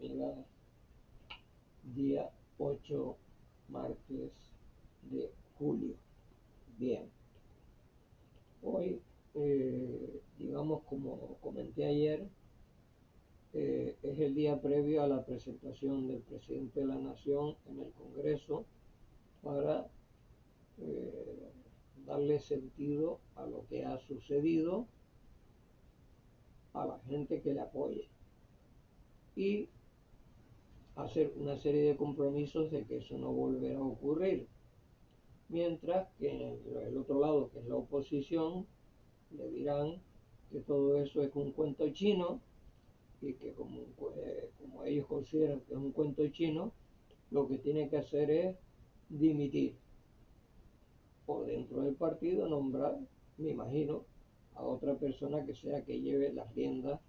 amigas, día 8, martes de julio. Bien, hoy, digamos como comenté ayer, es el día previo a la presentación del presidente de la Nación en el Congreso para darle sentido a lo que ha sucedido, a la gente que le apoye y hacer una serie de compromisos de que eso no volverá a ocurrir. Mientras que en el otro lado, que es la oposición, le dirán que todo eso es un cuento chino y que como ellos consideran que es un cuento chino, lo que tiene que hacer es dimitir o dentro del partido nombrar, me imagino, a otra persona que sea que lleve las riendas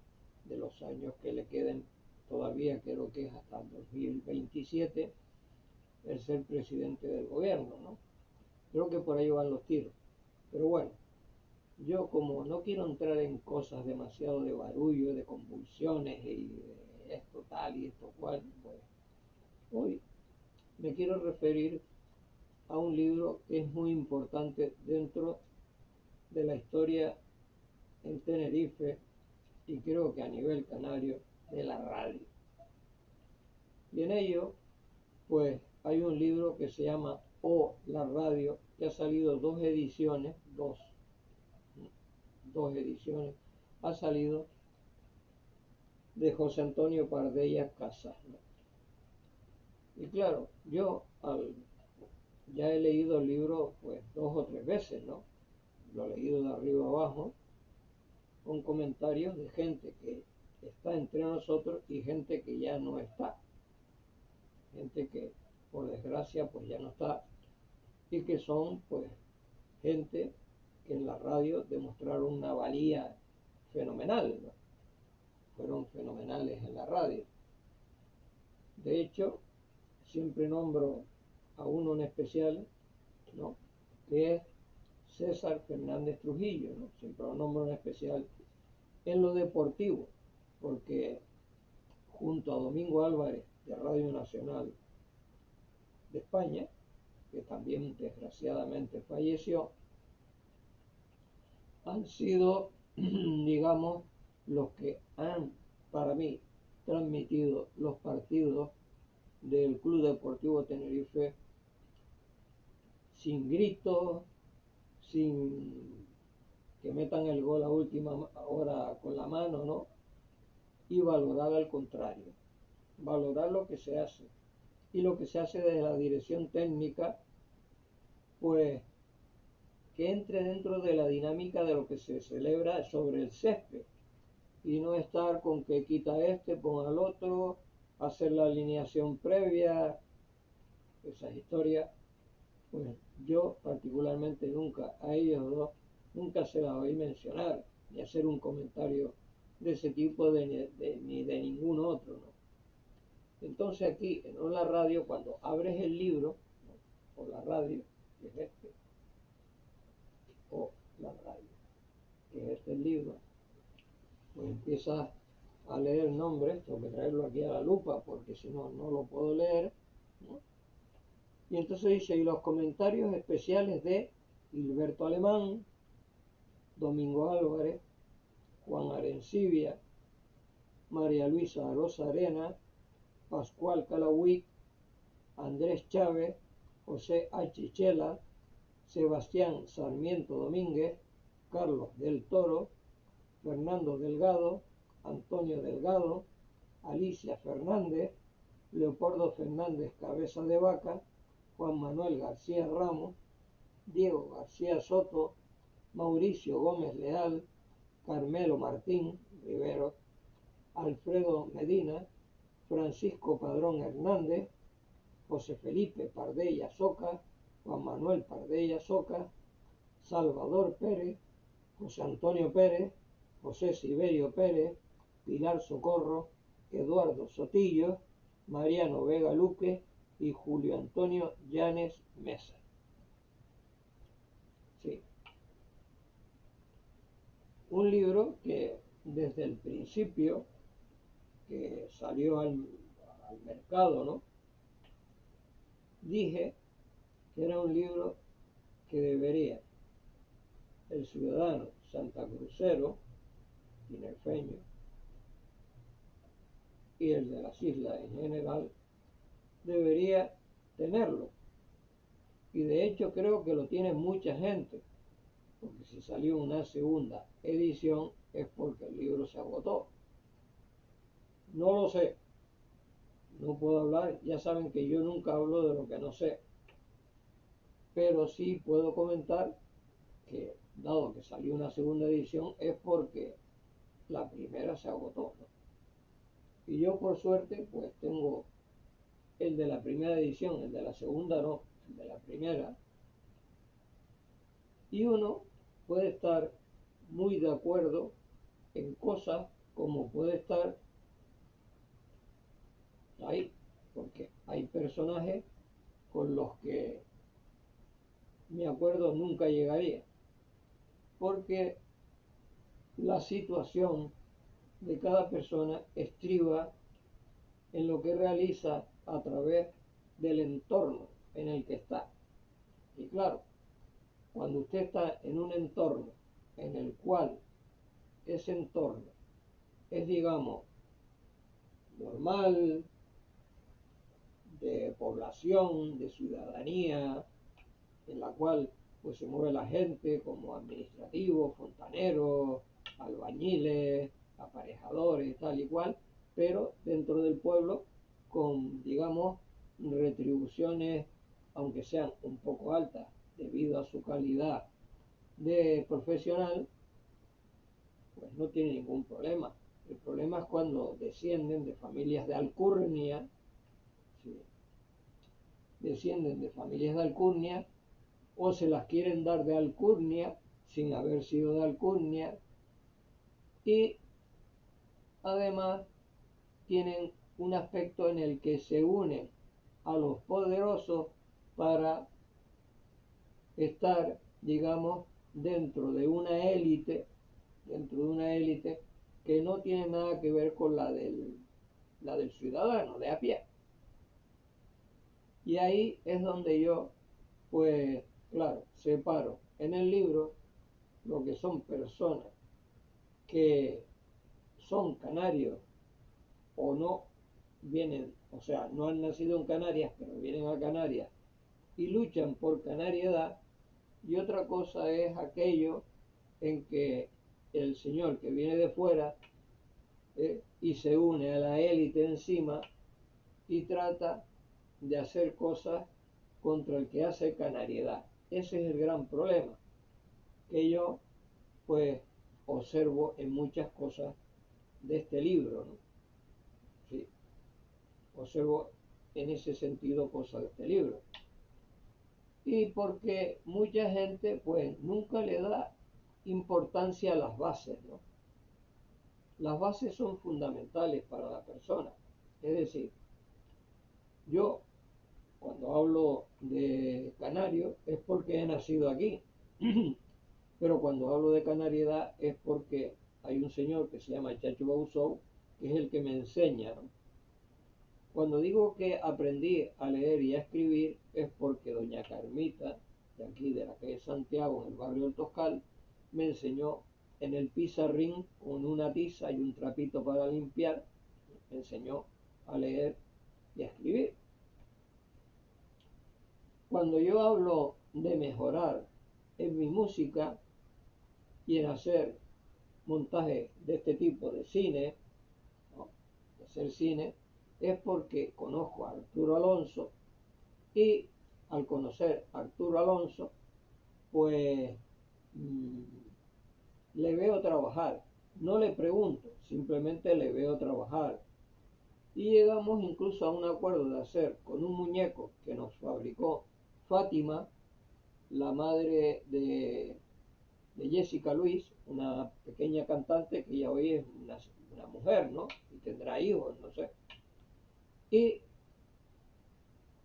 de los años que le queden todavía, creo que es hasta el 2027, el ser presidente del gobierno, ¿no? Creo que por ahí van los tiros. Pero bueno, yo como no quiero entrar en cosas demasiado de barullo, de convulsiones y de esto tal y esto cual, pues hoy me quiero referir a un libro que es muy importante dentro de la historia en Tenerife y creo que a nivel canario de la radio. Y en ello, pues hay un libro que se llama O la radio, que ha salido dos ediciones, ha salido de José Antonio Pardella Casas, ¿no? Y claro, yo ya he leído el libro pues 2 o 3 veces, ¿no? Lo he leído de arriba abajo, con comentarios de gente que está entre nosotros y gente que ya no está. Gente que por desgracia pues ya no está y que son pues gente que en la radio demostraron una valía fenomenal, ¿no? Fueron fenomenales en la radio. De hecho, siempre nombro a uno en especial, ¿no? Que es César Fernández Trujillo, ¿no? Siempre lo nombro en especial en lo deportivo, porque junto a Domingo Álvarez de Radio Nacional de España, que también desgraciadamente falleció, han sido, digamos, los que han, para mí, transmitido los partidos del Club Deportivo Tenerife sin gritos, sin que metan el gol a última hora con la mano, ¿no? Y valorar al contrario, valorar lo que se hace. Y lo que se hace desde la dirección técnica, pues que entre dentro de la dinámica de lo que se celebra sobre el césped y no estar con que quita este, ponga al otro, hacer la alineación previa, esas historias. Pues yo particularmente nunca, a ellos dos, nunca se las oí mencionar ni hacer un comentario de ese tipo ni de ningún otro, ¿no? Entonces aquí en la radio, cuando abres el libro, ¿no? O la radio, que es este, o la radio, que es este el libro, pues empiezas a leer el nombre, tengo que traerlo aquí a la lupa porque si no, no lo puedo leer, ¿no? Y entonces dice, y los comentarios especiales de Hilberto Alemán, Domingo Álvarez, Juan Arencibia, María Luisa Rosa Arena, Pascual Calauí, Andrés Chávez, José H. Chela, Sebastián Sarmiento Domínguez, Carlos del Toro, Fernando Delgado, Antonio Delgado, Alicia Fernández, Leopoldo Fernández Cabeza de Vaca, Juan Manuel García Ramos, Diego García Soto, Mauricio Gómez Leal, Carmelo Martín Rivero, Alfredo Medina, Francisco Padrón Hernández, José Felipe Pardella Soca, Juan Manuel Pardella Soca, Salvador Pérez, José Antonio Pérez, José Siberio Pérez, Pilar Socorro, Eduardo Sotillo, Mariano Vega Luque y Julio Antonio Llanes Mesa. Sí. Un libro que desde el principio que salió al mercado, ¿no? Dije que era un libro que debería el ciudadano santacrucero, tinerfeño, y el de las islas en general, debería tenerlo. Y de hecho creo que lo tiene mucha gente, porque si salió una segunda edición es porque el libro se agotó. No lo sé, no puedo hablar, ya saben que yo nunca hablo de lo que no sé, pero sí puedo comentar que dado que salió una segunda edición es porque la primera se agotó, ¿no? Y yo por suerte pues tengo el de la primera edición, el de la segunda no, el de la primera. Y uno puede estar muy de acuerdo en cosas como puede estar ahí, porque hay personajes con los que mi acuerdo nunca llegaría, porque la situación de cada persona estriba en lo que realiza a través del entorno en el que está. Y claro, cuando usted está en un entorno en el cual ese entorno es, digamos, normal, de población, de ciudadanía, en la cual pues se mueve la gente como administrativos, fontaneros, albañiles, aparejadores, tal y cual, pero dentro del pueblo con, digamos, retribuciones, aunque sean un poco altas, debido a su calidad de profesional, pues no tiene ningún problema. El problema es cuando descienden de familias de alcurnia, ¿sí? Descienden de familias de alcurnia o se las quieren dar de alcurnia sin haber sido de alcurnia y además tienen un aspecto en el que se unen a los poderosos para estar, digamos, dentro de una élite que no tiene nada que ver con la del ciudadano de a pie. Y ahí es donde yo, pues, claro, separo en el libro lo que son personas que son canarios o no vienen, o sea, no han nacido en Canarias, pero vienen a Canarias y luchan por canariedad, y otra cosa es aquello en que el señor que viene de fuera y se une a la élite encima y trata de hacer cosas contra el que hace canariedad. Ese es el gran problema que yo pues observo en muchas cosas de este libro, ¿no? Sí, observo en ese sentido cosas de este libro. Y porque mucha gente pues nunca le da importancia a las bases, ¿no? Las bases son fundamentales para la persona. Es decir, yo cuando hablo de canario es porque he nacido aquí, pero cuando hablo de canariedad es porque hay un señor que se llama Chacho Bausou, que es el que me enseña, ¿no? Cuando digo que aprendí a leer y a escribir es porque doña Carmita, de aquí de la calle Santiago, en el barrio del Toscal, me enseñó en el pizarrín con una tiza y un trapito para limpiar, me enseñó a leer y a escribir. Cuando yo hablo de mejorar en mi música y en hacer montaje de este tipo de cine, ¿no? De hacer cine, es porque conozco a Arturo Alonso y al conocer a Arturo Alonso, pues le veo trabajar. No le pregunto, simplemente le veo trabajar. Y llegamos incluso a un acuerdo de hacer con un muñeco que nos fabricó Fátima, la madre de Jessica Luis, una pequeña cantante que ya hoy es una mujer, ¿no? Y tendrá hijos, no sé. Y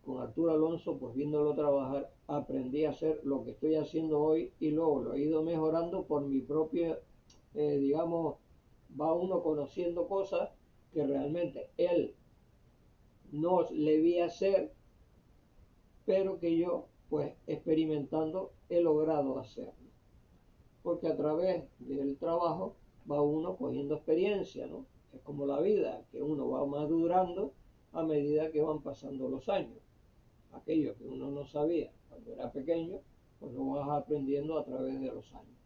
con Arturo Alonso, pues viéndolo trabajar, aprendí a hacer lo que estoy haciendo hoy y luego lo he ido mejorando por mi propia, digamos, va uno conociendo cosas que realmente él no le vi hacer, pero que yo, pues experimentando, he logrado hacerlo. Porque a través del trabajo va uno cogiendo experiencia, ¿no? Es como la vida, que uno va madurando a medida que van pasando los años. Aquello que uno no sabía cuando era pequeño, pues lo vas aprendiendo a través de los años.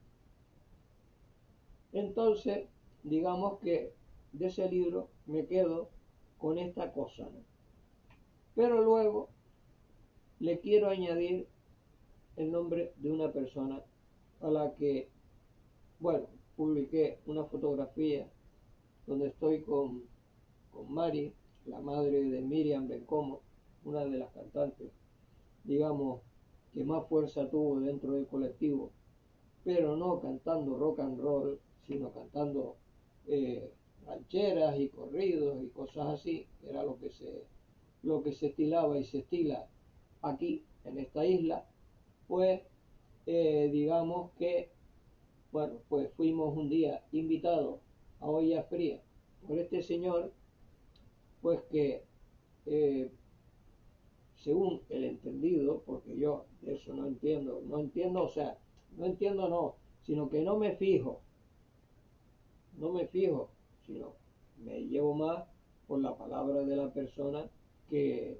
Entonces, digamos que de ese libro me quedo con esta cosa, ¿no? Pero luego le quiero añadir el nombre de una persona a la que, bueno, publiqué una fotografía donde estoy con Mari, la madre de Miriam Bencomo, una de las cantantes, digamos, que más fuerza tuvo dentro del colectivo, pero no cantando rock and roll, sino cantando rancheras y corridos y cosas así, que era lo que se estilaba y se estila aquí, en esta isla. Pues digamos que, bueno, pues fuimos un día invitados a Olla Fría por este señor, pues que eh, según el entendido, porque yo de eso no entiendo, o sea, no entiendo no, sino que no me fijo, sino me llevo más por la palabra de la persona que,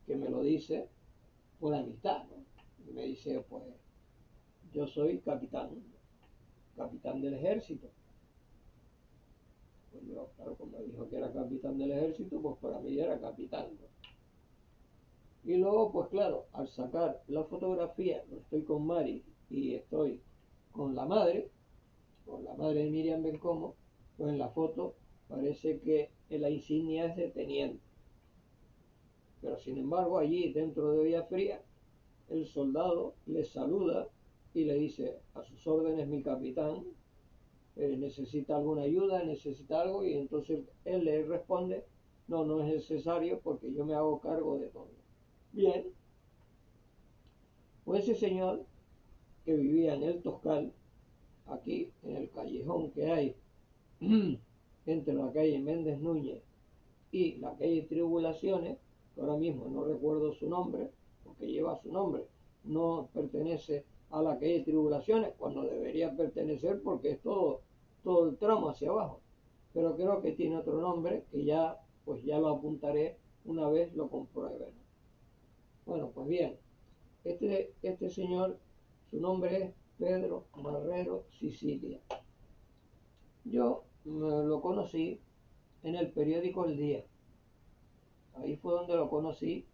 que me lo dice por amistad, ¿no? Y me dice, pues, yo soy capitán del ejército. Pues yo, claro, como dijo que era capitán del ejército, pues para mí era capitán, ¿no? Y luego, pues claro, al sacar la fotografía, estoy con Mari y estoy con con la madre de Miriam Bencomo, pues en la foto parece que la insignia es de teniente. Pero sin embargo, allí dentro de Olla Fría, el soldado le saluda y le dice, a sus órdenes mi capitán, necesita alguna ayuda, necesita algo, y entonces él le responde, no, no es necesario porque yo me hago cargo de todo. Bien, pues ese señor que vivía en el Toscal, aquí en el callejón que hay entre la calle Méndez Núñez y la calle Tribulaciones, que ahora mismo no recuerdo su nombre, porque lleva su nombre, no pertenece a la calle Tribulaciones, cuando debería pertenecer porque es todo el tramo hacia abajo. Pero creo que tiene otro nombre que ya, pues ya lo apuntaré una vez lo compruebe. Bueno, pues bien, este señor, su nombre es Pedro Marrero Sicilia. Yo lo conocí en el periódico El Día. Ahí fue donde lo conocí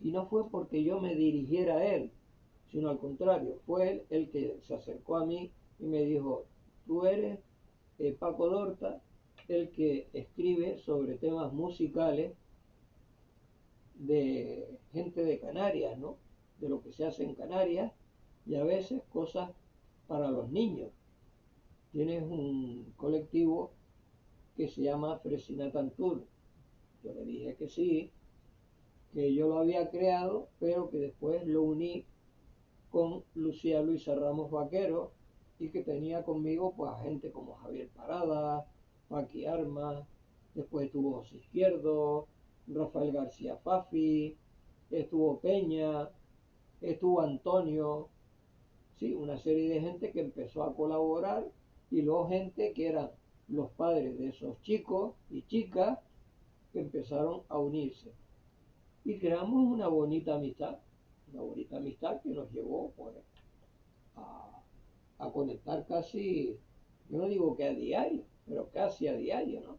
y no fue porque yo me dirigiera a él, sino al contrario, fue él el que se acercó a mí y me dijo, tú eres Paco Dorta, el que escribe sobre temas musicales de gente de Canarias, ¿no? De lo que se hace en Canarias y a veces cosas para los niños. Tienes un colectivo que se llama Fresinatan Tour. Yo le dije que sí, que yo lo había creado, pero que después lo uní con Lucía Luisa Ramos Vaquero y que tenía conmigo pues a gente como Javier Parada, Paqui Armas, después estuvo José Izquierdo, Rafael García Fafi, estuvo Peña, estuvo Antonio, sí, una serie de gente que empezó a colaborar y luego gente que eran los padres de esos chicos y chicas que empezaron a unirse. Y creamos una bonita amistad que nos llevó pues, a conectar casi, yo no digo que a diario, pero casi a diario, ¿no?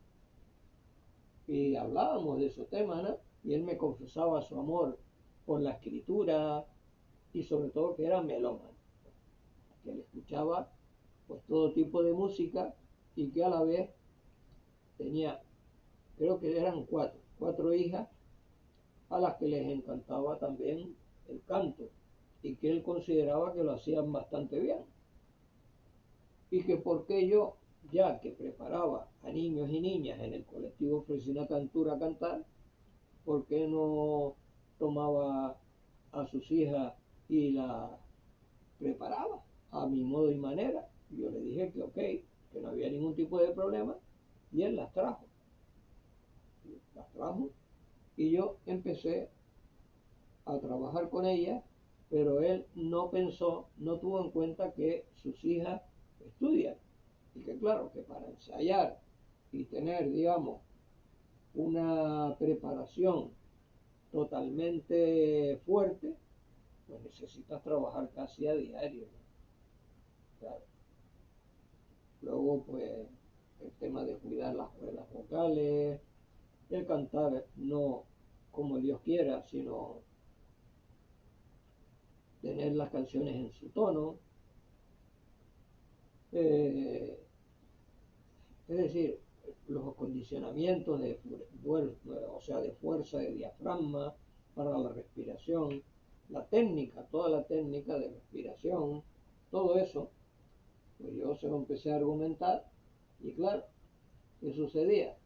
Y hablábamos de esos temas, ¿no? Y él me confesaba su amor por la escritura y sobre todo que era melómano, que él escuchaba pues todo tipo de música y que a la vez tenía, creo que eran cuatro hijas a las que les encantaba también el canto y que él consideraba que lo hacían bastante bien. Y que porque yo, ya que preparaba a niños y niñas en el colectivo Fresina Cantura a cantar, ¿por qué no tomaba a sus hijas y las preparaba a mi modo y manera? Y yo le dije que ok, que no había ningún tipo de problema, y él las trajo. Y yo empecé a trabajar con ella, pero él no pensó, no tuvo en cuenta que sus hijas estudian y que claro, que para ensayar y tener, digamos, una preparación totalmente fuerte, pues necesitas trabajar casi a diario, ¿no? Claro. Luego, pues, el tema de cuidar las cuerdas vocales, el cantar no como Dios quiera, sino tener las canciones en su tono. Eh, es decir, los acondicionamientos o sea, de fuerza de diafragma para la respiración, la técnica, toda la técnica de respiración, todo eso, pues yo se lo empecé a argumentar y claro, ¿qué sucedía?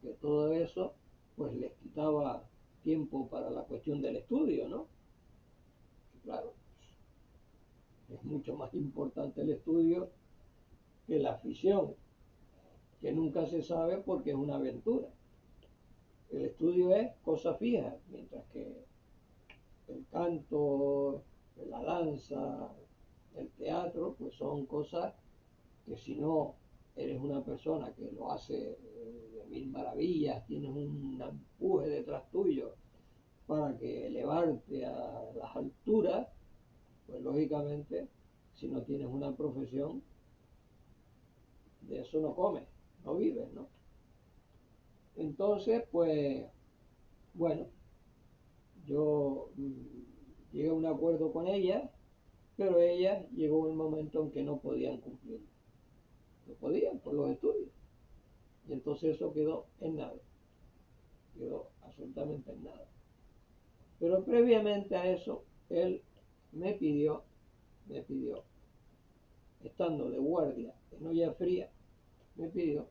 Que todo eso pues les quitaba tiempo para la cuestión del estudio, ¿no? Y claro, es mucho más importante el estudio que la afición, que nunca se sabe porque es una aventura. El estudio es cosa fija, mientras que el canto, la danza, el teatro, pues son cosas que si no eres una persona que lo hace de mil maravillas, tienes un empuje detrás tuyo para que elevarte a las alturas, pues lógicamente, si no tienes una profesión, de eso no comes, no vives, ¿no? Entonces, pues, bueno, yo llegué a un acuerdo con ella, pero ella llegó un momento en que no podían cumplir. No podían por los estudios. Y entonces eso quedó en nada. Quedó absolutamente en nada. Pero previamente a eso, él me pidió, estando de guardia en olla fría, me pidió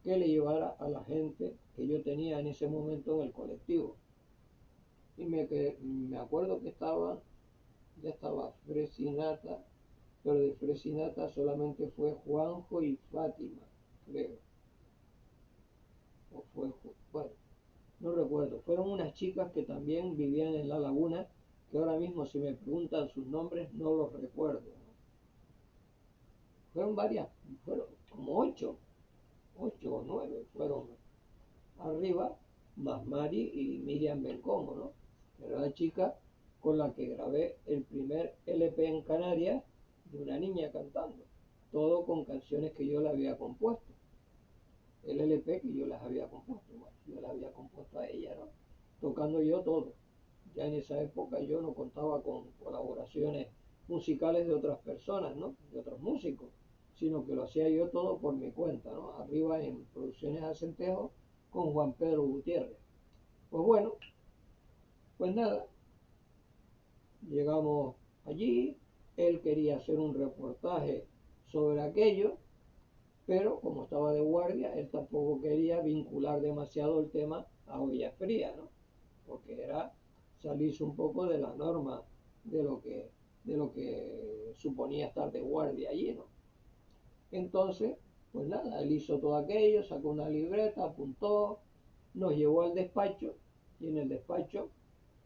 que le llevara a la gente que yo tenía en ese momento en el colectivo. Y me acuerdo que ya estaba Fresinata, pero de Fresinata solamente fue Juanjo y Fátima, creo. O fue, bueno, no recuerdo. Fueron unas chicas que también vivían en La Laguna, que ahora mismo si me preguntan sus nombres no los recuerdo, ¿no? Fueron varias, fueron como ocho o nueve fueron arriba, más Mari y Miriam Bencomo, ¿no? Era la chica con la que grabé el primer LP en Canarias de una niña cantando, todo con canciones que yo le había compuesto. El LP que yo las había compuesto, bueno, yo las había compuesto a ella, ¿no? Tocando yo todo. Ya en esa época yo no contaba con colaboraciones musicales de otras personas, ¿no? De otros músicos, sino que lo hacía yo todo por mi cuenta, ¿no? Arriba en Producciones Acentejo con Juan Pedro Gutiérrez. Pues bueno, pues nada, llegamos allí, él quería hacer un reportaje sobre aquello, pero como estaba de guardia, él tampoco quería vincular demasiado el tema a olla fría, ¿no? Porque era salirse un poco de la norma de lo que suponía estar de guardia allí, ¿no? Entonces, pues nada, él hizo todo aquello, sacó una libreta, apuntó, nos llevó al despacho y en el despacho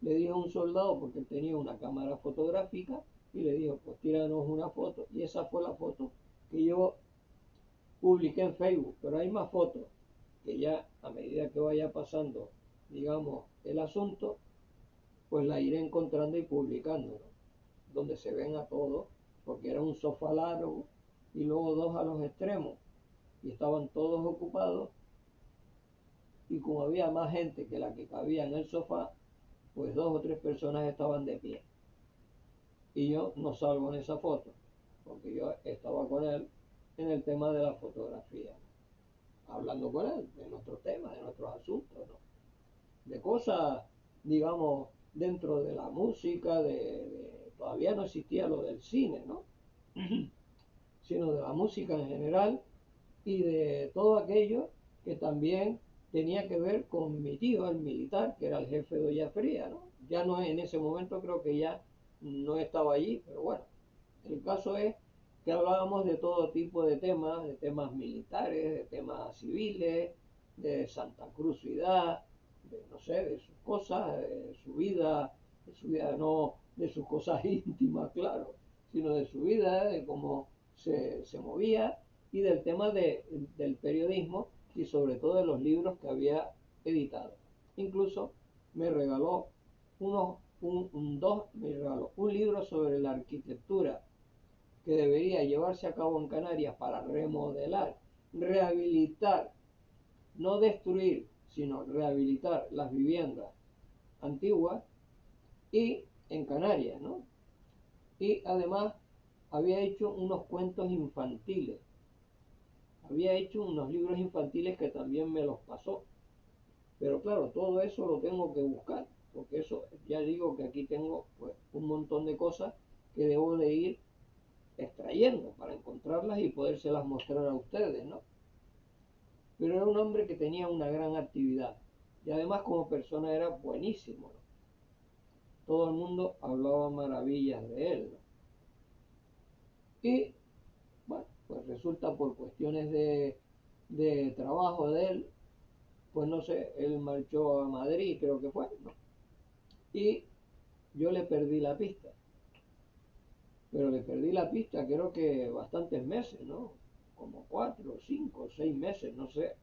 le dijo a un soldado, porque él tenía una cámara fotográfica, y le dijo, pues tíranos una foto. Y esa fue la foto que yo publiqué en Facebook, pero hay más fotos que ya a medida que vaya pasando, digamos, el asunto, pues la iré encontrando y publicando, ¿no? Donde se ven a todos, porque era un sofá largo y luego dos a los extremos, y estaban todos ocupados, y como había más gente que la que cabía en el sofá, pues dos o tres personas estaban de pie. Y yo no salgo en esa foto, porque yo estaba con él en el tema de la fotografía, ¿no? Hablando con él de nuestros temas, de nuestros asuntos, ¿no? De cosas, digamos, dentro de la música, todavía no existía lo del cine, ¿no? Sino de la música en general y de todo aquello que también tenía que ver con mi tío, el militar, que era el jefe de olla fría, ¿no? Ya no en ese momento, creo que ya no estaba allí, pero bueno, el caso es que hablábamos de todo tipo de temas militares, de temas civiles, de Santa Cruz ciudad, no sé, de sus cosas, de su vida no de sus cosas íntimas, claro, sino de su vida, de cómo se movía y del tema del periodismo y sobre todo de los libros que había editado. Incluso me regaló me regaló un libro sobre la arquitectura que debería llevarse a cabo en Canarias para remodelar, rehabilitar, no destruir, sino rehabilitar las viviendas antiguas y en Canarias, ¿no? Y además había hecho unos cuentos infantiles, había hecho unos libros infantiles que también me los pasó. Pero claro, todo eso lo tengo que buscar, porque eso ya digo que aquí tengo pues un montón de cosas que debo de ir extrayendo para encontrarlas y podérselas mostrar a ustedes, ¿no? Pero era un hombre que tenía una gran actividad y además como persona era buenísimo, ¿no? Todo el mundo hablaba maravillas de él, ¿no? Y bueno, pues resulta por cuestiones de trabajo de él, pues no sé, él marchó a Madrid, creo que fue, ¿no? Y yo le perdí la pista, pero le perdí la pista creo que bastantes meses, ¿no? Como 4, 5, 6 meses, no sé.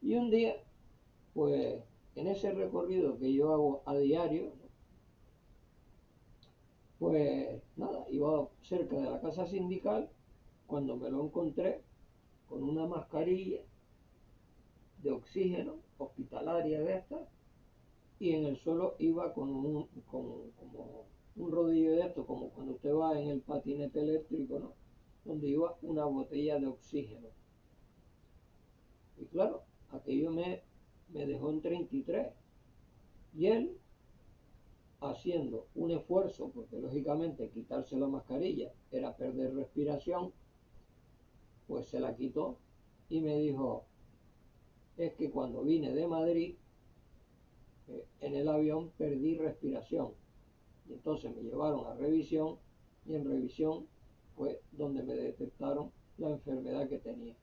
Y un día, pues en ese recorrido que yo hago a diario, ¿no? Pues nada, iba cerca de la casa sindical cuando me lo encontré con una mascarilla de oxígeno hospitalaria de esta y en el suelo iba como un rodillo de esto, como cuando usted va en el patinete eléctrico, ¿no? Donde iba una botella de oxígeno. Y claro, aquello me dejó en 33. Y él, haciendo un esfuerzo, porque lógicamente quitarse la mascarilla era perder respiración, pues se la quitó y me dijo, es que cuando vine de Madrid, en el avión perdí respiración. Y entonces me llevaron a revisión y en revisión fue donde me detectaron la enfermedad que tenía.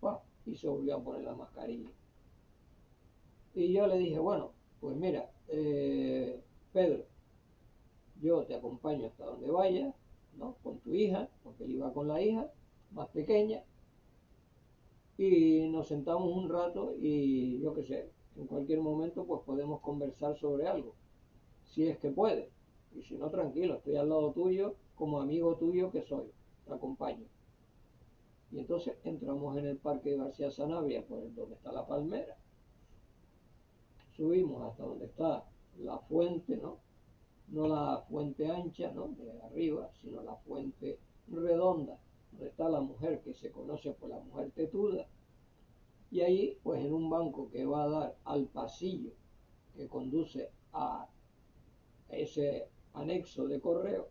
¡Pah! Y se volvió a poner la mascarilla. Y yo le dije, bueno, pues mira, Pedro, yo te acompaño hasta donde vayas, ¿no? Con tu hija, porque él iba con la hija más pequeña, y nos sentamos un rato y yo qué sé, en cualquier momento pues podemos conversar sobre algo, si es que puede. Y si no, tranquilo, estoy al lado tuyo, como amigo tuyo que soy, te acompaño. Y entonces entramos en el parque de García Sanabria, por donde está la palmera. Subimos hasta donde está la fuente, ¿no? No la fuente ancha, ¿no? De arriba, sino la fuente redonda, donde está la mujer que se conoce por la mujer tetuda. Y ahí, pues en un banco que va a dar al pasillo que conduce a ese anexo de correo,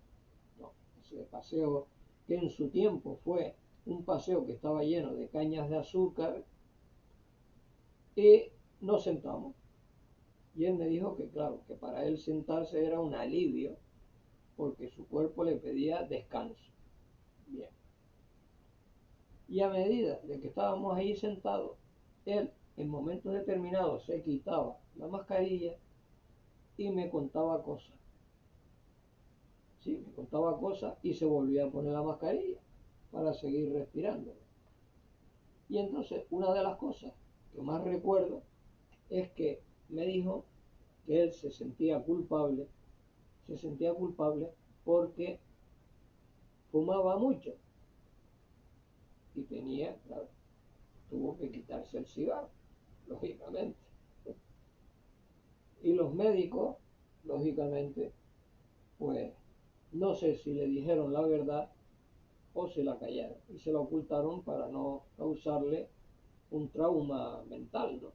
no, ese paseo que en su tiempo fue un paseo que estaba lleno de cañas de azúcar, y nos sentamos. Y él me dijo que claro, que para él sentarse era un alivio, porque su cuerpo le pedía descanso. Bien. Y a medida de que estábamos ahí sentados, él en momentos determinados se quitaba la mascarilla y me contaba cosas. Sí, me contaba cosas y se volvía a poner la mascarilla para seguir respirando. Y entonces una de las cosas que más recuerdo es que me dijo que él se sentía culpable porque fumaba mucho y tenía, claro, tuvo que quitarse el cigarro, lógicamente. Y los médicos, lógicamente, pues no sé si le dijeron la verdad o se la callaron y se la ocultaron para no causarle un trauma mental, ¿no?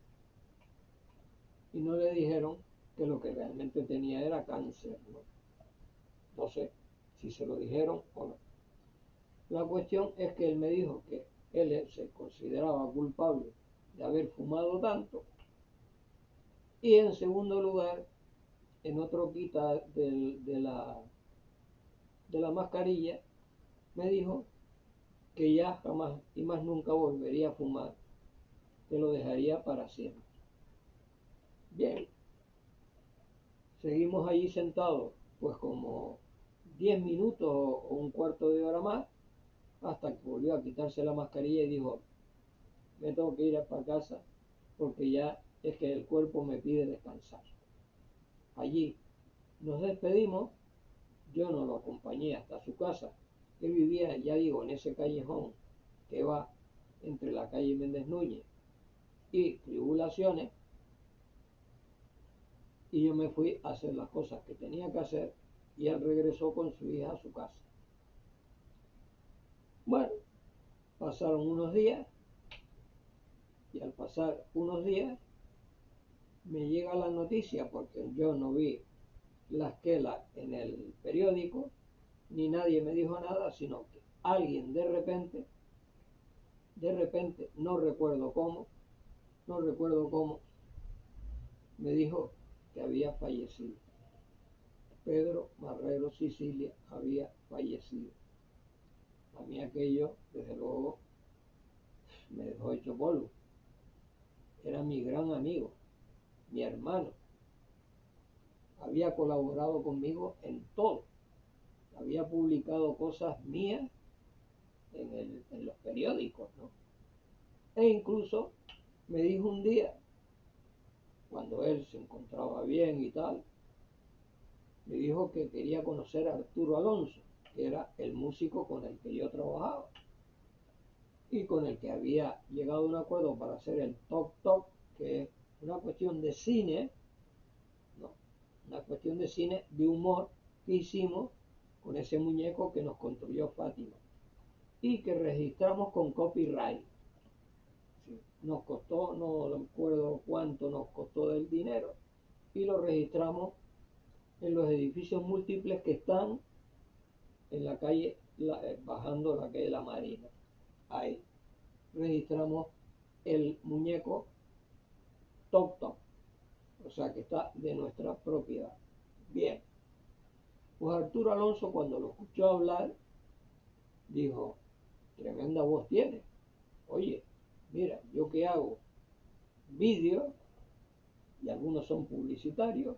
Y no le dijeron que lo que realmente tenía era cáncer, ¿no? No sé si se lo dijeron o no. La cuestión es que él me dijo que él se consideraba culpable de haber fumado tanto y en segundo lugar, en otro quita de la mascarilla, me dijo que ya jamás y más nunca volvería a fumar, que lo dejaría para siempre. Bien, seguimos allí sentados, pues como 10 minutos o un cuarto de hora más, hasta que volvió a quitarse la mascarilla y dijo, me tengo que ir para casa porque ya es que el cuerpo me pide descansar. Allí nos despedimos, yo no lo acompañé hasta su casa. Él vivía, ya digo, en ese callejón que va entre la calle Méndez Núñez y Tribulaciones, y yo me fui a hacer las cosas que tenía que hacer y él regresó con su hija a su casa. Bueno, pasaron unos días y al pasar unos días me llega la noticia, porque yo no vi la esquela en el periódico, ni nadie me dijo nada, sino que alguien de repente, no recuerdo cómo, me dijo que había fallecido. Pedro Marrero Sicilia había fallecido. A mí aquello, desde luego, me dejó hecho polvo. Era mi gran amigo, mi hermano. Había colaborado conmigo en todo. Había publicado cosas mías en los periódicos, ¿no? E incluso me dijo un día, cuando él se encontraba bien y tal, me dijo que quería conocer a Arturo Alonso, que era el músico con el que yo trabajaba y con el que había llegado a un acuerdo para hacer el Toc Toc, que es una cuestión de cine, ¿no? Una cuestión de cine, de humor que hicimos con ese muñeco que nos construyó Fátima y que registramos con copyright. Sí, nos costó, no recuerdo cuánto nos costó del dinero, y lo registramos en los edificios múltiples que están en la calle, bajando la calle La Marina. Ahí registramos el muñeco Toc Toc, o sea que está de nuestra propiedad. Bien, pues Arturo Alonso, cuando lo escuchó hablar, dijo, tremenda voz tiene. Oye, mira, yo que hago vídeos, y algunos son publicitarios,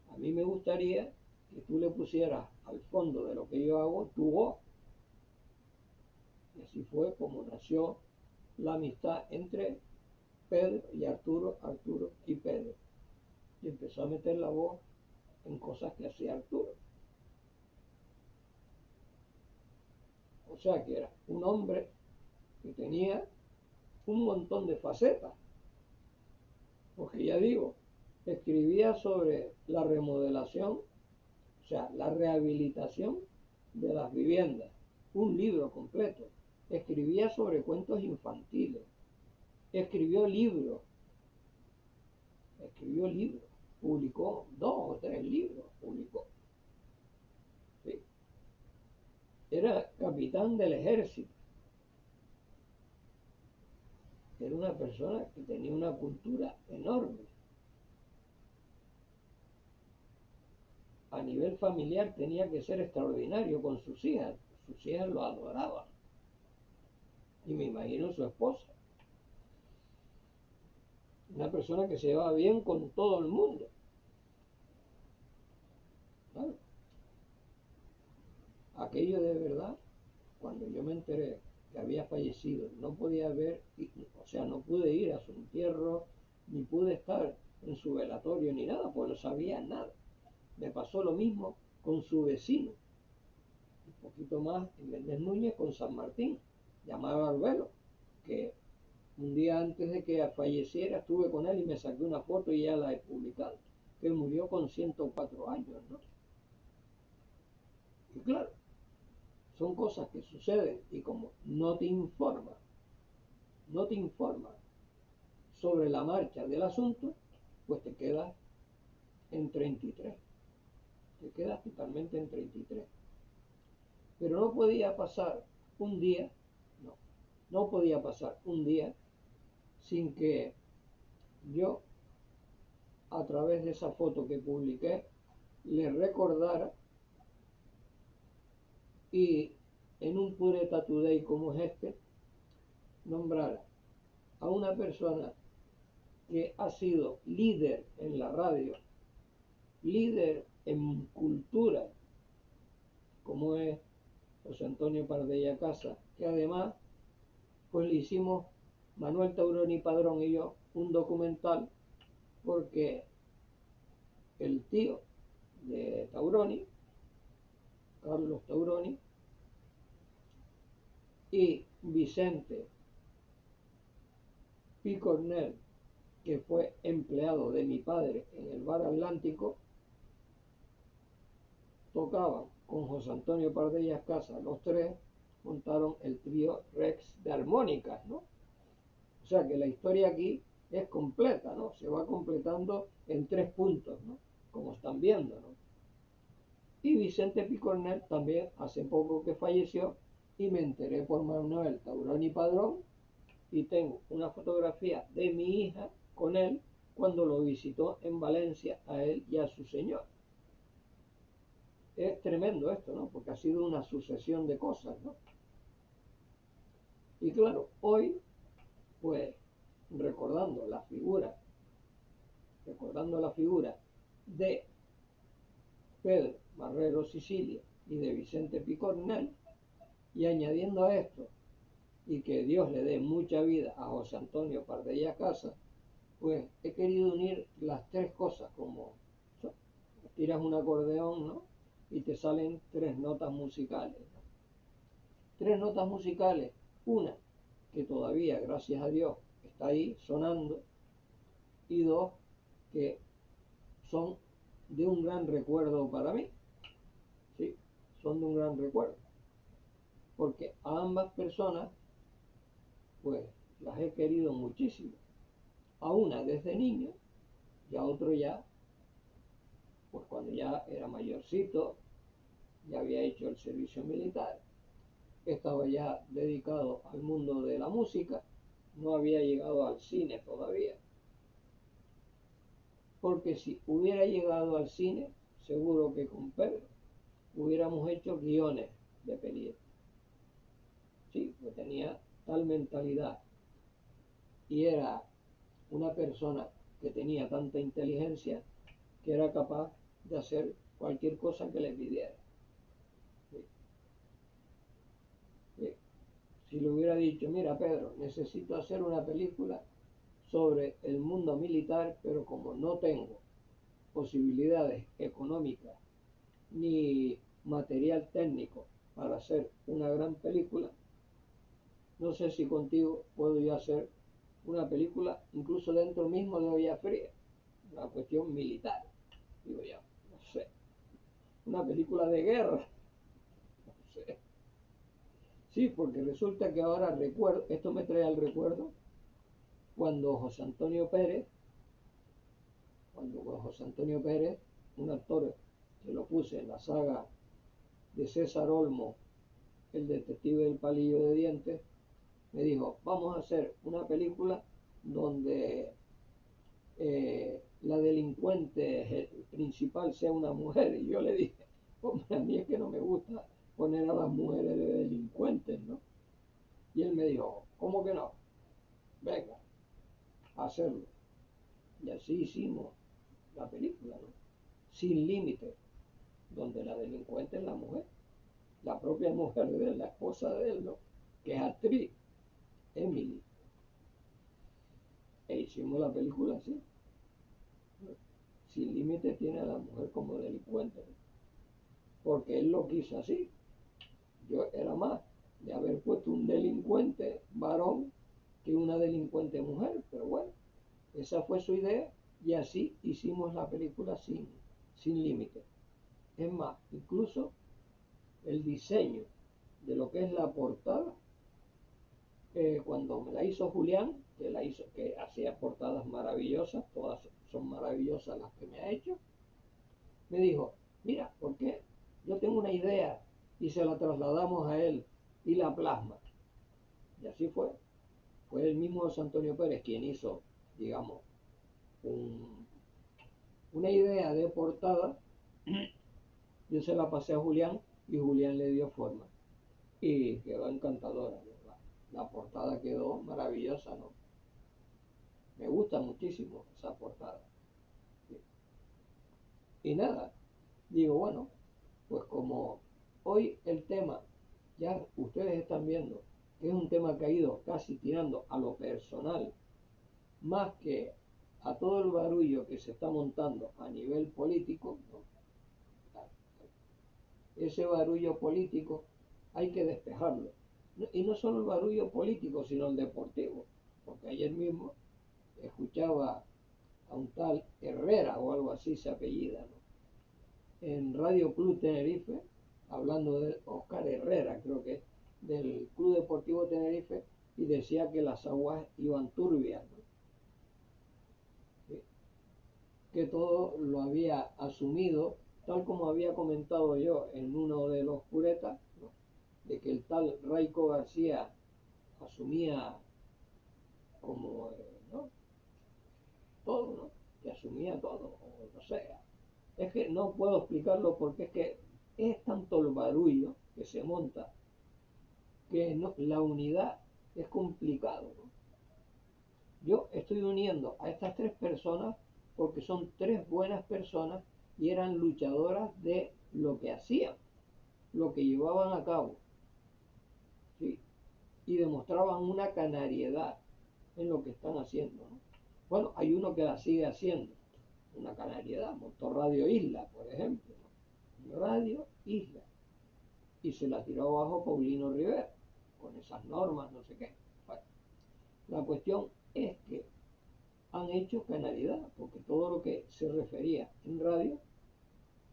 a mí me gustaría que tú le pusieras al fondo de lo que yo hago tu voz. Y así fue como nació la amistad entre Pedro y Arturo, Arturo y Pedro. Y empezó a meter la voz en cosas que hacía Arturo. O sea que era un hombre que tenía un montón de facetas. Porque ya digo, escribía sobre la remodelación, o sea, la rehabilitación de las viviendas. Un libro completo. Escribía sobre cuentos infantiles. Escribió libros, publicó 2 o 3 libros, publicó. Sí. Era capitán del ejército. Era una persona que tenía una cultura enorme. A nivel familiar tenía que ser extraordinario con sus hijas. Sus hijas lo adoraban. Y me imagino su esposa. Una persona que se llevaba bien con todo el mundo. Claro. Aquello de verdad, cuando yo me enteré que había fallecido, no podía ver, o sea, no pude ir a su entierro, ni pude estar en su velatorio, ni nada, pues no sabía nada. Me pasó lo mismo con su vecino, un poquito más en Méndez Núñez, con San Martín, llamado Arbelo, que un día antes de que falleciera estuve con él y me saqué una foto y ya la he publicado, que murió con 104 años, ¿no? Y claro, son cosas que suceden y como no te informa sobre la marcha del asunto, pues te quedas en 33. Te quedas totalmente en 33. Pero no podía pasar un día, no, no podía pasar un día sin que yo, a través de esa foto que publiqué, le recordara y en un Pureta Today como es este, nombrara a una persona que ha sido líder en la radio, líder en cultura, como es José Antonio Pardella Casa, que además pues le hicimos Manuel Tauroni Padrón y yo un documental, porque el tío de Tauroni, Carlos Tauroni, y Vicente Picornell, que fue empleado de mi padre en el Bar Atlántico, tocaban con José Antonio Pardellas Casa, los tres montaron el trío Rex de armónicas, ¿no? O sea que la historia aquí es completa, ¿no? Se va completando en 3 puntos, ¿no? Como están viendo, ¿no? Y Vicente Picornell también hace poco que falleció, y me enteré por Manuel Tauroni Padrón, y tengo una fotografía de mi hija con él cuando lo visitó en Valencia a él y a su señor. Es tremendo esto, ¿no? Porque ha sido una sucesión de cosas, ¿no? Y claro, hoy, pues, recordando la figura de Pedro Marrero Sicilia y de Vicente Picornell, y añadiendo a esto, y que Dios le dé mucha vida a José Antonio Pardella Casa, pues he querido unir las 3 cosas, como tiras un acordeón, ¿no? Y te salen 3 notas musicales, ¿no? 3 notas musicales, una que todavía, gracias a Dios, está ahí sonando, y 2 que son de un gran recuerdo para mí, ¿sí? Son de un gran recuerdo, porque a ambas personas, pues, las he querido muchísimo. A una desde niño, y a otro ya, pues cuando ya era mayorcito, ya había hecho el servicio militar, estaba ya dedicado al mundo de la música, no había llegado al cine todavía. Porque si hubiera llegado al cine, seguro que con Pedro hubiéramos hecho guiones de películas. Sí, pues tenía tal mentalidad y era una persona que tenía tanta inteligencia que era capaz de hacer cualquier cosa que le pidiera. Sí, sí. Si le hubiera dicho, mira Pedro, necesito hacer una película sobre el mundo militar, pero como no tengo posibilidades económicas ni material técnico para hacer una gran película, no sé si contigo puedo yo hacer una película incluso dentro mismo de Olla Fría, una cuestión militar. Digo yo, no sé, una película de guerra, no sé. Sí, porque resulta que ahora recuerdo, esto me trae al recuerdo cuando José Antonio Pérez, un actor que lo puse en la saga de César Olmo, el detective del palillo de dientes, me dijo, vamos a hacer una película donde la delincuente principal sea una mujer. Y yo le dije, hombre, a mí es que no me gusta poner a las mujeres de delincuentes, ¿no? Y él me dijo, ¿cómo que no? Venga, a hacerlo. Y así hicimos la película, ¿no? Sin límite, donde la delincuente es la mujer, la propia mujer de él, la esposa de él, ¿no? Que es actriz, Emily. E hicimos la película así. Sin límite tiene a la mujer como delincuente, ¿no? Porque él lo quiso así. Yo era más de haber puesto un delincuente varón que una delincuente mujer, pero bueno, esa fue su idea y así hicimos la película sin límite. Es más, incluso el diseño de lo que es la portada, cuando me la hizo Julián, que hacía portadas maravillosas, todas son maravillosas las que me ha hecho, me dijo, mira, ¿por qué? Yo tengo una idea, y se la trasladamos a él y la plasma. Y así fue. Fue el mismo José Antonio Pérez quien hizo, digamos, una idea de portada. Yo se la pasé a Julián y Julián le dio forma. Y quedó encantadora, ¿verdad? La portada quedó maravillosa, ¿no? Me gusta muchísimo esa portada. Y nada, digo, bueno, pues como hoy el tema, ya ustedes están viendo, que es un tema que ha ido casi tirando a lo personal, más que a todo el barullo que se está montando a nivel político, ¿no? Ese barullo político hay que despejarlo. Y no solo el barullo político, sino el deportivo. Porque ayer mismo escuchaba a un tal Herrera o algo así se apellida, ¿no? En Radio Club Tenerife, hablando de Oscar Herrera, creo que es, del Club Deportivo Tenerife, y decía que las aguas iban turbias, ¿no? Que todo lo había asumido, tal como había comentado yo en uno de los puretas, ¿no? De que el tal Raico García asumía como, ¿no? Todo, ¿no? Que asumía todo, o no sé. Es que no puedo explicarlo porque es que es tanto el barullo que se monta que no, la unidad es complicado, ¿no? Yo estoy uniendo a estas tres personas porque son tres buenas personas y eran luchadoras de lo que hacían, lo que llevaban a cabo, ¿sí? Y demostraban una canariedad en lo que están haciendo, ¿no? Bueno, hay uno que la sigue haciendo, una canariedad, montó Radio Isla, por ejemplo, ¿no? Radio Isla, y se la tiró abajo Paulino Rivera, con esas normas, no sé qué. Bueno, la cuestión es que han hecho canalidad, porque todo lo que se refería en radio,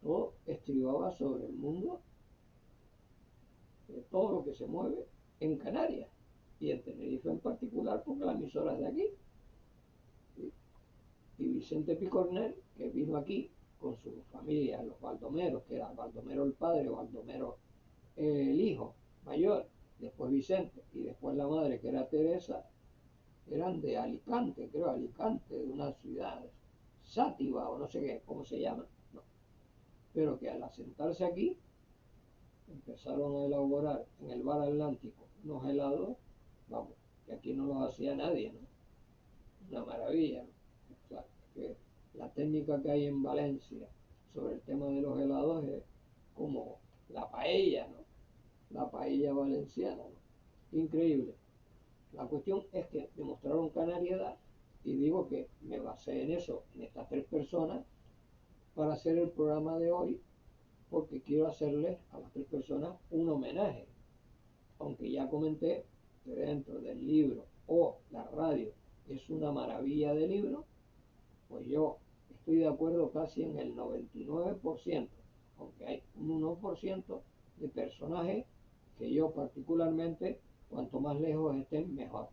todo estribaba sobre el mundo, todo lo que se mueve en Canarias, y en Tenerife en particular, porque la emisora es de aquí. ¿Sí? Y Vicente Picornell, que vino aquí con su familia, los Baldomeros, que era Baldomero el padre, Baldomero el hijo mayor, después Vicente, y después la madre, que era Teresa, eran de Alicante, creo, Alicante, de una ciudad, Sátiva o no sé qué, cómo se llama, no. Pero que al asentarse aquí, empezaron a elaborar en el bar Atlántico unos helados, vamos, que aquí no los hacía nadie, ¿no? Una maravilla, ¿no? Claro, que la técnica que hay en Valencia sobre el tema de los helados es como la paella, ¿no? La paella valenciana, ¿no? Increíble. La cuestión es que demostraron canariedad y digo que me basé en eso, en estas tres personas, para hacer el programa de hoy, porque quiero hacerles a las tres personas un homenaje. Aunque ya comenté que dentro del libro o la radio es una maravilla de libro, pues yo estoy de acuerdo casi en el 99%, aunque hay un 1% de personajes que yo particularmente, cuanto más lejos estén, mejor.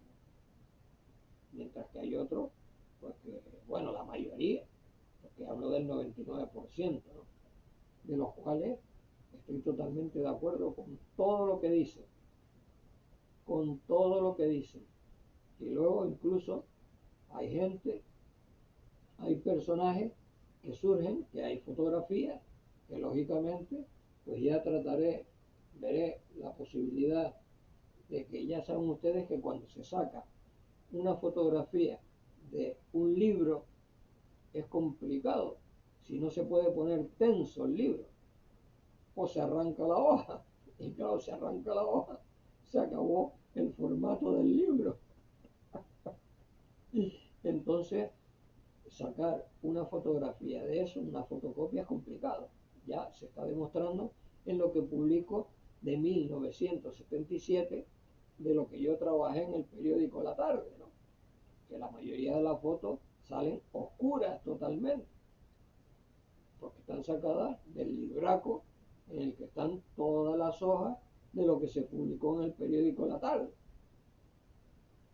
Mientras que hay otros, pues que, bueno, la mayoría, porque hablo del 99%, ¿no? De los cuales estoy totalmente de acuerdo con todo lo que dicen, con todo lo que dicen. Y luego incluso hay gente, hay personajes que surgen, que hay fotografías, que lógicamente, pues ya trataré, veré la posibilidad de que ya saben ustedes que cuando se saca una fotografía de un libro es complicado. Si no se puede poner tenso el libro, o se arranca la hoja. Y claro, se arranca la hoja, se acabó el formato del libro. Entonces, sacar una fotografía de eso, una fotocopia, es complicado. Ya se está demostrando en lo que publico de 1977, de lo que yo trabajé en el periódico La Tarde, ¿no? Que la mayoría de las fotos salen oscuras totalmente, porque están sacadas del libraco en el que están todas las hojas de lo que se publicó en el periódico La Tarde.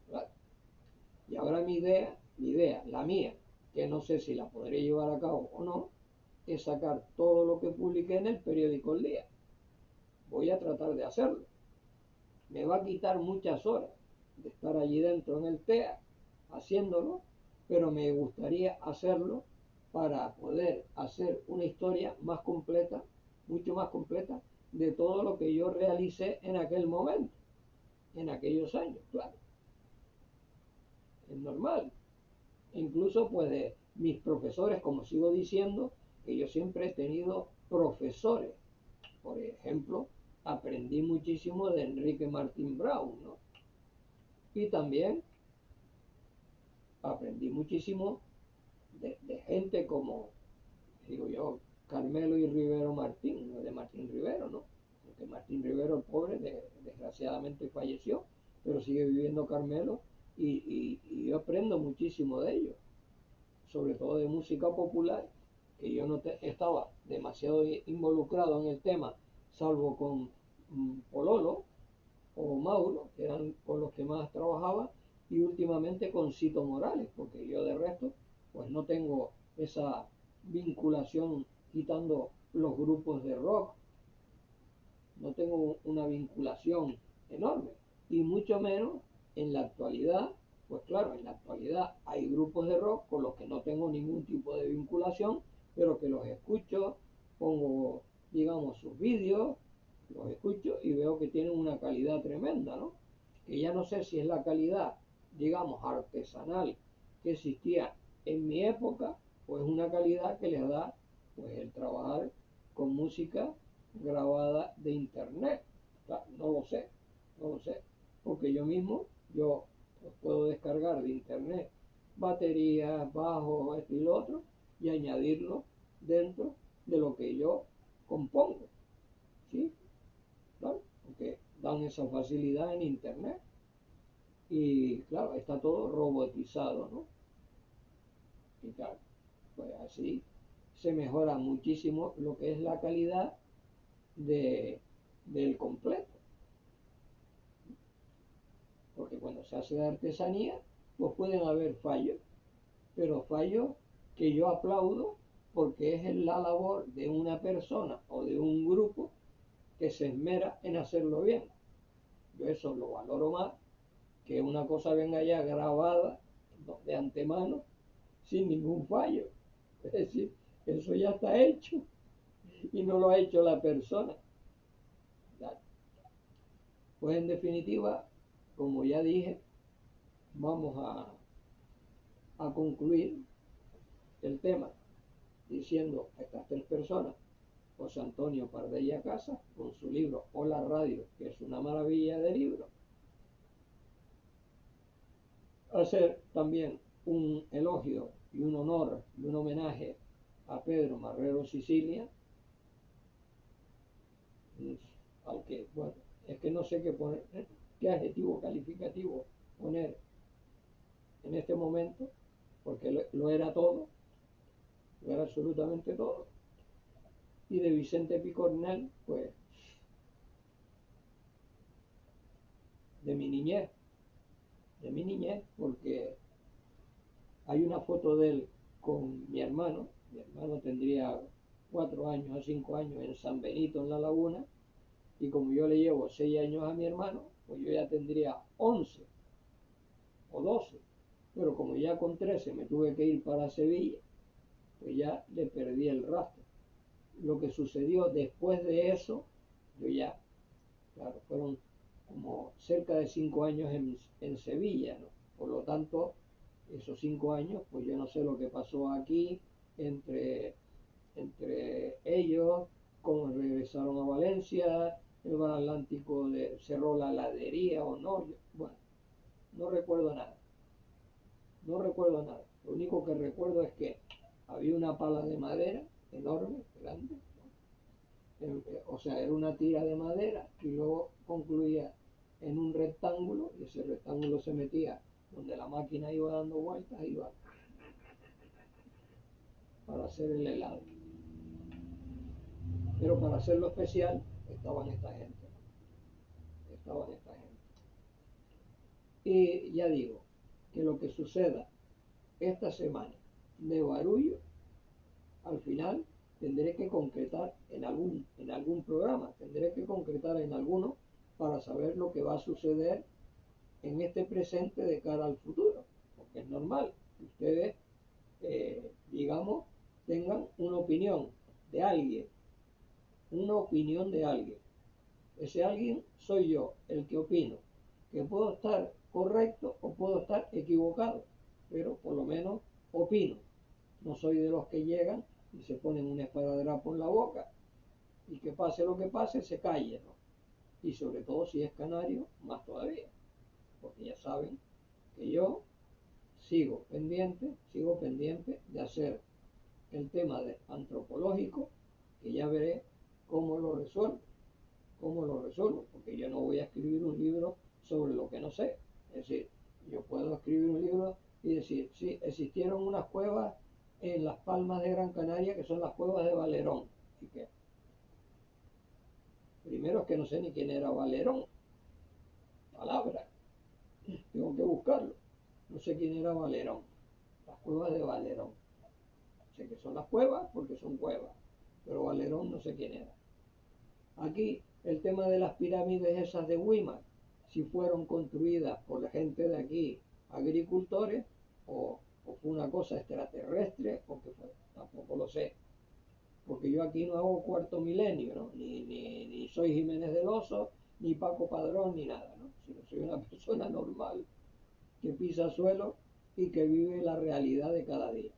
¿Verdad? Y ahora la mía, que no sé si la podré llevar a cabo o no, es sacar todo lo que publiqué en el periódico El Día. Voy a tratar de hacerlo. Me va a quitar muchas horas de estar allí dentro en el TEA haciéndolo, pero me gustaría hacerlo para poder hacer una historia más completa, mucho más completa, de todo lo que yo realicé en aquel momento, en aquellos años, claro. Es normal. incluso pues de mis profesores, como sigo diciendo, que yo siempre he tenido profesores. Por ejemplo, aprendí muchísimo de Enrique Martín Brown, ¿no? Y también aprendí muchísimo de gente como, digo yo, Carmelo y Rivero Martín, de Martín Rivero, ¿no? Porque Martín Rivero, el pobre, desgraciadamente falleció, pero sigue viviendo Carmelo y yo aprendo muchísimo de ellos, sobre todo de música popular, que yo no estaba demasiado involucrado en el tema, salvo con Pololo o Mauro, que eran con los que más trabajaba, y últimamente con Cito Morales, porque yo de resto, pues no tengo esa vinculación, quitando los grupos de rock, no tengo una vinculación enorme, y mucho menos en la actualidad. Pues claro, en la actualidad hay grupos de rock con los que no tengo ningún tipo de vinculación, pero que los escucho, pongo, digamos, sus vídeos, los escucho y veo que tienen una calidad tremenda, ¿no? Que ya no sé si es la calidad, digamos, artesanal que existía en mi época, o es una calidad que les da pues el trabajar con música grabada de internet. O sea, no lo sé, no lo sé, porque yo mismo, yo pues, puedo descargar de internet baterías, bajos, esto y lo otro, y añadirlo dentro de lo que yo compongo, ¿sí? Claro, porque dan esa facilidad en internet y claro, está todo robotizado, ¿no? Y claro, pues así se mejora muchísimo lo que es la calidad de, del completo, porque cuando se hace de artesanía, pues pueden haber fallos, pero fallos que yo aplaudo porque es la labor de una persona o de un grupo que se esmera en hacerlo bien. Yo eso lo valoro más que una cosa venga ya grabada de antemano sin ningún fallo. Es decir, eso ya está hecho y no lo ha hecho la persona. Pues en definitiva, como ya dije, vamos a concluir el tema diciendo a estas tres personas: José Antonio Pardella Casas, con su libro Hola Radio, que es una maravilla de libro. Hacer también un elogio y un honor y un homenaje a Pedro Marrero Sicilia, aunque, bueno, es que no sé qué poner, qué adjetivo calificativo poner en este momento, porque lo era todo, lo era absolutamente todo. Y de Vicente Picornell, pues, de mi niñez, porque hay una foto de él con mi hermano tendría 4 años o 5 años en San Benito, en La Laguna, y como yo le llevo 6 años a mi hermano, pues yo ya tendría 11 o 12, pero como ya con 13 me tuve que ir para Sevilla, pues ya le perdí el rastro. Lo que sucedió después de eso, yo ya, claro, fueron como cerca de 5 años en Sevilla, ¿no? Por lo tanto, esos 5 años, pues yo no sé lo que pasó aquí entre ellos, cómo regresaron a Valencia, el Bar Atlántico cerró la heladería o no. Bueno, no recuerdo nada, no recuerdo nada. Lo único que recuerdo es que había una pala de madera enorme, grande, o sea, era una tira de madera y luego concluía en un rectángulo, y ese rectángulo se metía donde la máquina iba dando vueltas, iba para hacer el helado. Pero para hacerlo especial estaban esta gente, ¿no? Estaban esta gente. Y ya digo, que lo que suceda esta semana de barullo, al final tendré que concretar en algún programa, tendré que concretar en alguno para saber lo que va a suceder en este presente de cara al futuro, porque es normal que ustedes, digamos, tengan una opinión de alguien, una opinión de alguien. Ese alguien soy yo, el que opino, que puedo estar correcto o puedo estar equivocado, pero por lo menos opino. No soy de los que llegan y se ponen un esparadrapo en la boca y que pase lo que pase, se calle, ¿no? Y sobre todo si es canario, más todavía, porque ya saben que yo sigo pendiente de hacer el tema de antropológico, que ya veré cómo lo resuelvo, porque yo no voy a escribir un libro sobre lo que no sé. Es decir, yo puedo escribir un libro y decir, sí, existieron unas cuevas en las Palmas de Gran Canaria que son las cuevas de Valerón. ¿Y qué? Primero es que no sé ni quién era Valerón, palabra, tengo que buscarlo. No sé quién era Valerón, las cuevas de Valerón. Sé que son las cuevas porque son cuevas, pero Valerón no sé quién era. Aquí el tema de las pirámides esas de Weimar, si fueron construidas por la gente de aquí, agricultores, o fue una cosa extraterrestre, o qué fue, tampoco lo sé. Porque yo aquí no hago cuarto milenio, ¿no? Ni soy Jiménez del Oso, ni Paco Padrón, ni nada, ¿no? Sino soy una persona normal que pisa suelo y que vive la realidad de cada día.